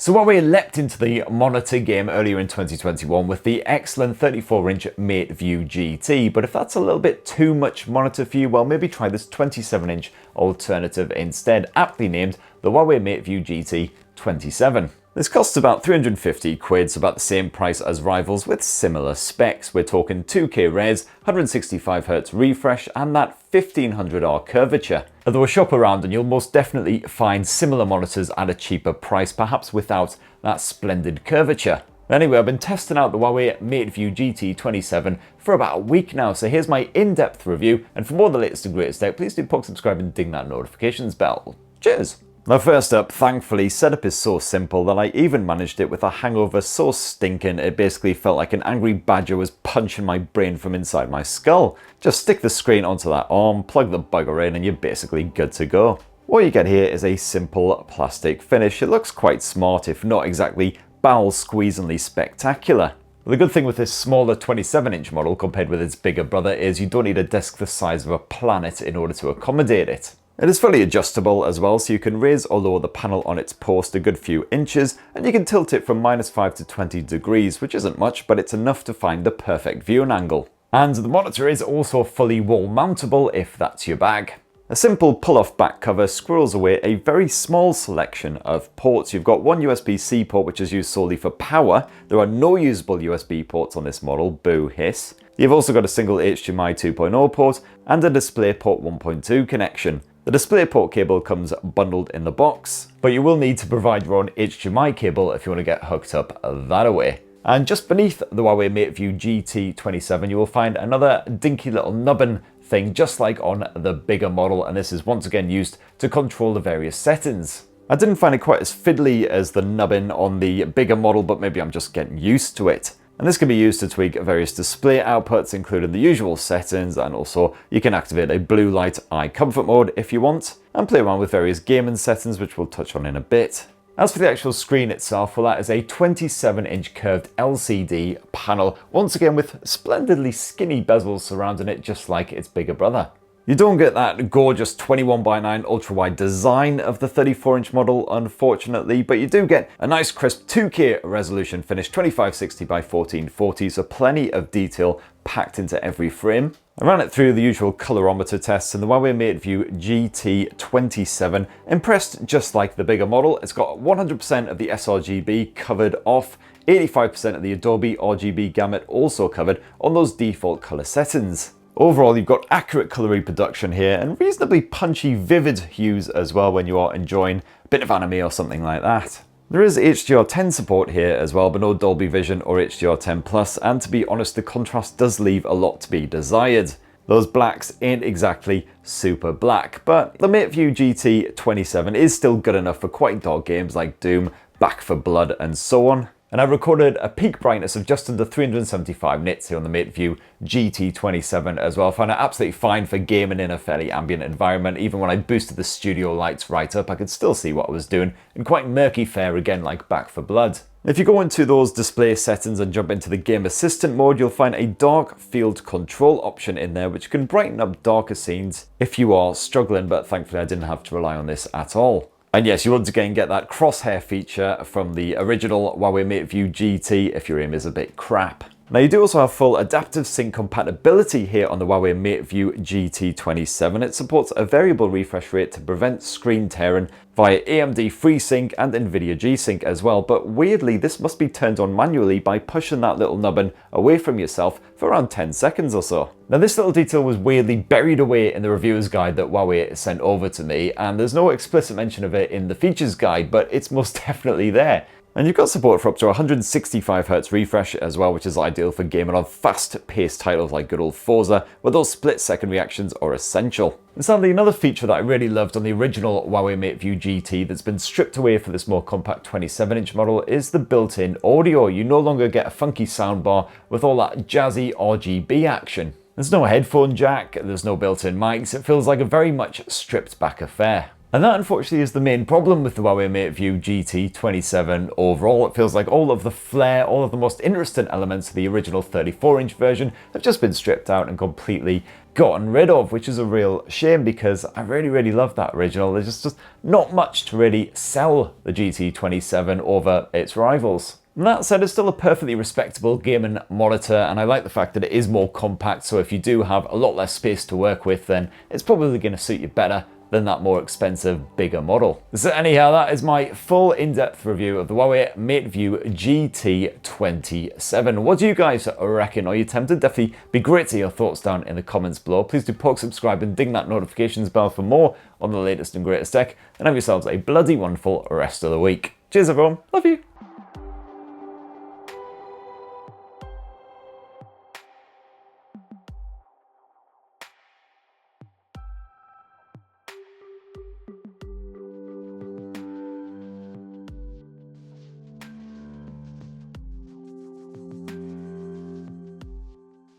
So Huawei leapt into the monitor game earlier in 2021 with the excellent 34-inch Mateview GT, but if that's a little bit too much monitor for you, well, maybe try this 27-inch alternative instead, aptly named the Huawei Mateview GT 27. This costs about 350 quid, so about the same price as rivals with similar specs. We're talking 2K res, 165Hz refresh, and that 1500R curvature. Although a shop around and you'll most definitely find similar monitors at a cheaper price, perhaps without that splendid curvature. Anyway, I've been testing out the Huawei Mateview GT 27 for about a week now, so here's my in-depth review, and for more of the latest and greatest tech, please do poke, subscribe and ding that notifications bell. Cheers! Now first up, thankfully, setup is so simple that I even managed it with a hangover so stinking it basically felt like an angry badger was punching my brain from inside my skull. Just stick the screen onto that arm, plug the bugger in and you're basically good to go. What you get here is a simple plastic finish. It looks quite smart, if not exactly bowel-squeezingly spectacular. The good thing with this smaller 27-inch model compared with its bigger brother is you don't need a desk the size of a planet in order to accommodate it. It is fully adjustable as well, so you can raise or lower the panel on its post a good few inches, and you can tilt it from -5 to 20 degrees, which isn't much, but it's enough to find the perfect viewing angle. And the monitor is also fully wall mountable if that's your bag. A simple pull-off back cover squirrels away a very small selection of ports. You've got one USB-C port which is used solely for power. There are no usable USB ports on this model, boo hiss. You've also got a single HDMI 2.0 port and a DisplayPort 1.2 connection. The DisplayPort cable comes bundled in the box, but you will need to provide your own HDMI cable if you want to get hooked up that way. And just beneath the Huawei Mateview GT 27 you will find another dinky little nubbin thing just like on the bigger model, and this is once again used to control the various settings. I didn't find it quite as fiddly as the nubbin on the bigger model, but maybe I'm just getting used to it. And this can be used to tweak various display outputs, including the usual settings, and also you can activate a blue light eye comfort mode if you want, and play around with various gaming settings, which we'll touch on in a bit. As for the actual screen itself, well, that is a 27-inch curved LCD panel, once again with splendidly skinny bezels surrounding it, just like its bigger brother. You don't get that gorgeous 21:9 ultra-wide design of the 34-inch model, unfortunately, but you do get a nice crisp 2K resolution finish, 2560 by 1440, so plenty of detail packed into every frame. I ran it through the usual colorimeter tests, and the Huawei Mateview GT 27 impressed just like the bigger model. It's got 100% of the sRGB covered off, 85% of the Adobe RGB gamut also covered on those default color settings. Overall, you've got accurate color reproduction here and reasonably punchy, vivid hues as well when you are enjoying a bit of anime or something like that. There is HDR10 support here as well, but no Dolby Vision or HDR10+, and to be honest, the contrast does leave a lot to be desired. Those blacks ain't exactly super black, but the Mateview GT 27 is still good enough for quite dark games like Doom, Back 4 Blood, and so on. And I recorded a peak brightness of just under 375 nits here on the Mateview GT 27 as well. I found it absolutely fine for gaming in a fairly ambient environment. Even when I boosted the studio lights right up, I could still see what I was doing in quite murky fare again, like Back 4 Blood. If you go into those display settings and jump into the game assistant mode, you'll find a dark field control option in there, which can brighten up darker scenes if you are struggling, but thankfully I didn't have to rely on this at all. And yes, you once again get that crosshair feature from the original Huawei Mateview GT if your aim is a bit crap. Now you do also have full adaptive sync compatibility here on the Huawei Mateview GT 27. It supports a variable refresh rate to prevent screen tearing via AMD FreeSync and NVIDIA G-Sync as well, but weirdly this must be turned on manually by pushing that little nubbin away from yourself for around 10 seconds or so. Now this little detail was weirdly buried away in the reviewer's guide that Huawei sent over to me, and there's no explicit mention of it in the features guide, but it's most definitely there. And you've got support for up to 165Hz refresh as well, which is ideal for gaming on fast-paced titles like good old Forza, where those split-second reactions are essential. And sadly, another feature that I really loved on the original Huawei Mateview GT that's been stripped away for this more compact 27-inch model is the built-in audio. You no longer get a funky soundbar with all that jazzy RGB action. There's no headphone jack, there's no built-in mics, it feels like a very much stripped-back affair. And that unfortunately is the main problem with the Huawei Mateview GT 27 overall. It feels like all of the flair, all of the most interesting elements of the original 34-inch version have just been stripped out and completely gotten rid of, which is a real shame because I really love that original. There's just not much to really sell the GT27 over its rivals. That said, it's still a perfectly respectable gaming monitor, and I like the fact that it is more compact, so if you do have a lot less space to work with, then it's probably going to suit you better than that more expensive, bigger model. So anyhow, that is my full in-depth review of the Huawei Mateview GT27. What do you guys reckon? Are you tempted? Definitely be great to hear your thoughts down in the comments below. Please do poke, subscribe, and ding that notifications bell for more on the latest and greatest tech, and have yourselves a bloody wonderful rest of the week. Cheers everyone, love you!